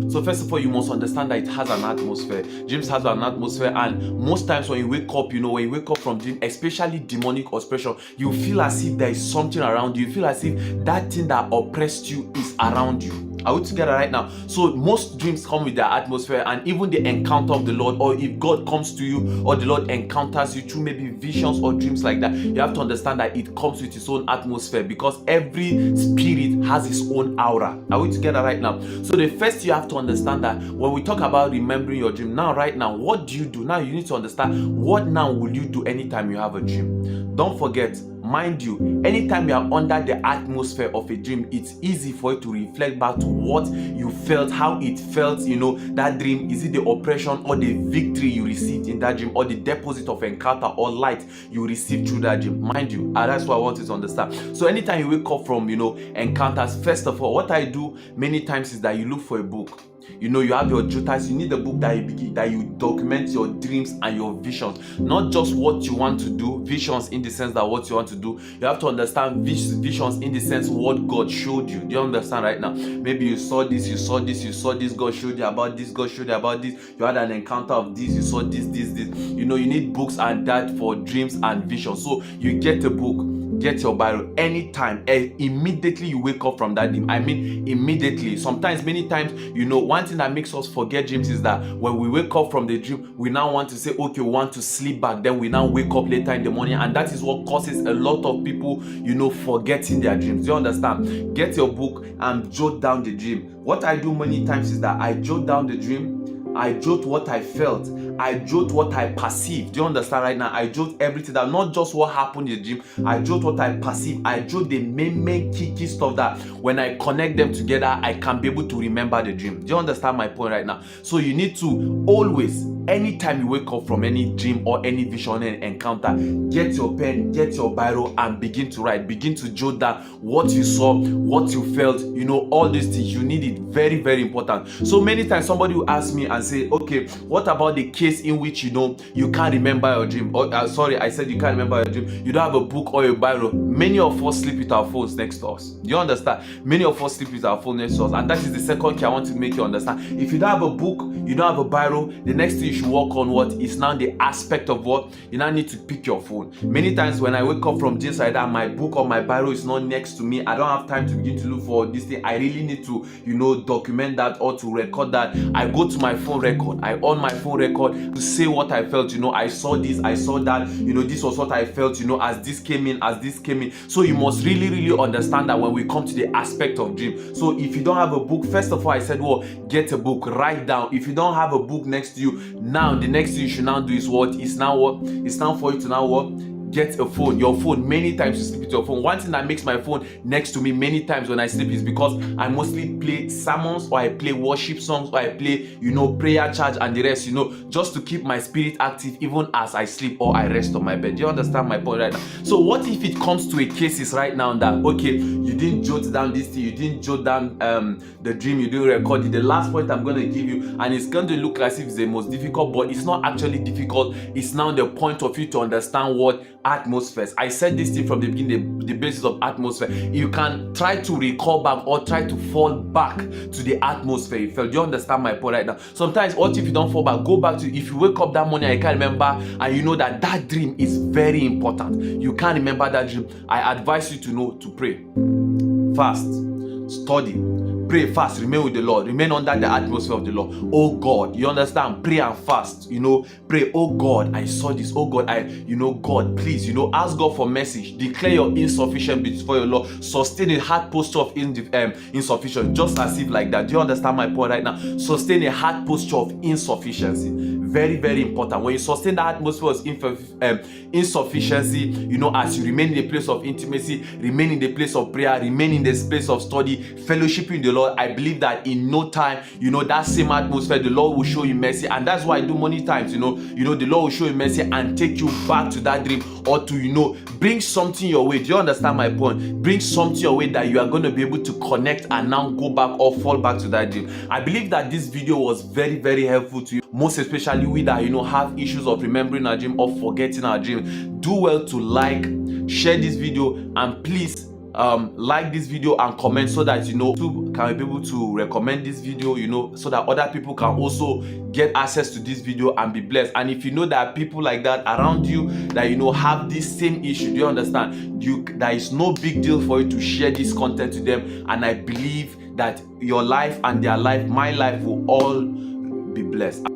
So first of all, you must understand that it has an atmosphere. Dreams has an atmosphere, and most times when you wake up, when you wake up from dream, especially demonic oppression, you feel as if there is something around you. You feel as if that thing that oppressed you is around you. Are we together right now? So most dreams come with their atmosphere, and even the encounter of the Lord, or if God comes to you or the Lord encounters you through maybe visions or dreams like that, you have to understand that it comes with its own atmosphere, because every spirit has its own aura. Are we together right now? So the first you have to understand that when we talk about remembering your dream, now right now, what do you do? Now you need to understand what now will you do anytime you have a dream. Don't forget, mind you, anytime you are under the atmosphere of a dream, it's easy for you to reflect back to what you felt, how it felt, that dream. Is it the oppression or the victory you received in that dream, or the deposit of encounter or light you received through that dream? Mind you, and that's what I want you to understand. So anytime you wake up from, encounters, first of all, what I do many times is that you look for a book. You have your jotters. You need a book that you document your dreams and your visions, not just what you want to do. Visions in the sense that what you want to do. You have to understand visions in the sense what God showed you. Do you understand right now? Maybe you saw this. God showed you about this. God showed you about this. You had an encounter of this. You saw this. You need books and that for dreams and visions. So you get a book. Get your Bible anytime, immediately you wake up from that dream. I mean, immediately. Sometimes, many times, one thing that makes us forget dreams is that when we wake up from the dream, we now want to say, okay, we want to sleep back. Then we now wake up later in the morning, and that is what causes a lot of people, forgetting their dreams. Do you understand? Get your book and jot down the dream. What I do many times is that I jot down the dream. I jot what I felt. I jot what I perceived. Do you understand right now? I jot everything down, not just what happened in the dream. I jot what I perceive. I jot the main key stuff that when I connect them together, I can be able to remember the dream. Do you understand my point right now? So you need to always, anytime you wake up from any dream or any vision and encounter, get your pen, get your Bible, and begin to write. Begin to jot down what you saw, what you felt, all these things. You need it. Very, very important. So many times somebody will ask me and say, okay, what about the case in which you can't remember your dream? Or I said you can't remember your dream. You don't have a book or a Bible. Many of us sleep with our phones next to us. Do you understand? Many of us sleep with our phone next to us, and that is the second key I want to make you understand. If you don't have a book, you don't have a Bible, the next thing you should work on what is now the aspect of what you now need to pick your phone. Many times when I wake up from dreams like that, my book or my Bible is not next to me. I don't have time to begin to look for this thing. I really need to document that or to record that. I go to my phone record. I on my phone record to say what I felt. I saw this, I saw that. This was what I felt. As this came in. So you must really, really understand that when we come to the aspect of dream. So if you don't have a book, first of all, I said, well, get a book, write down. If you don't have a book next to you, now the next thing you should now do is what? It's now for you to now what? Get a phone. Your phone, many times you sleep with your phone. One thing that makes my phone next to me many times when I sleep is because I mostly play sermons, or I play worship songs, or I play prayer charge and the rest, just to keep my spirit active even as I sleep or I rest on my bed. Do you understand my point right now? So what if it comes to a cases right now that, okay, you didn't jot down this thing, you didn't jot down the dream, you didn't record it. The last point I'm going to give you, and it's going to look as if it's the most difficult, but it's not actually difficult. It's now the point of you to understand what atmospheres. I said this thing from the beginning, the basis of atmosphere. You can try to recall back or try to fall back to the atmosphere you felt. Do you understand my point right now? Sometimes, what if you don't fall back? Go back to, if you wake up that morning, I can't remember, and you know that dream is very important. You can't remember that dream. I advise you to pray, fast, study. Pray, fast, remain with the Lord, remain under the atmosphere of the Lord. Oh God, you understand? Pray and fast, pray. Oh God, I saw this. Oh God, God, please, ask God for message. Declare your insufficient before your Lord. Sustain a heart posture of insufficiency, just as if like that. Do you understand my point right now? Sustain a heart posture of insufficiency. Very, very important. When you sustain the atmosphere of insufficiency, as you remain in the place of intimacy, remain in the place of prayer, remain in the space of study, fellowship in the Lord, I believe that in no time, that same atmosphere, the Lord will show you mercy. And that's why I do many times, the Lord will show you mercy and take you back to that dream, or to, bring something your way. Do you understand my point? Bring something your way that you are going to be able to connect and now go back or fall back to that dream. I believe that this video was very, very helpful to you, most especially we that, have issues of remembering our dream or forgetting our dream. Do well to like, share this video, and please like this video and comment so that YouTube can be able to recommend this video, so that other people can also get access to this video and be blessed. And if you know that people like that around you that have this same issue, do you understand? There is no big deal for you to share this content to them, and I believe that your life and their life, my life, will all be blessed.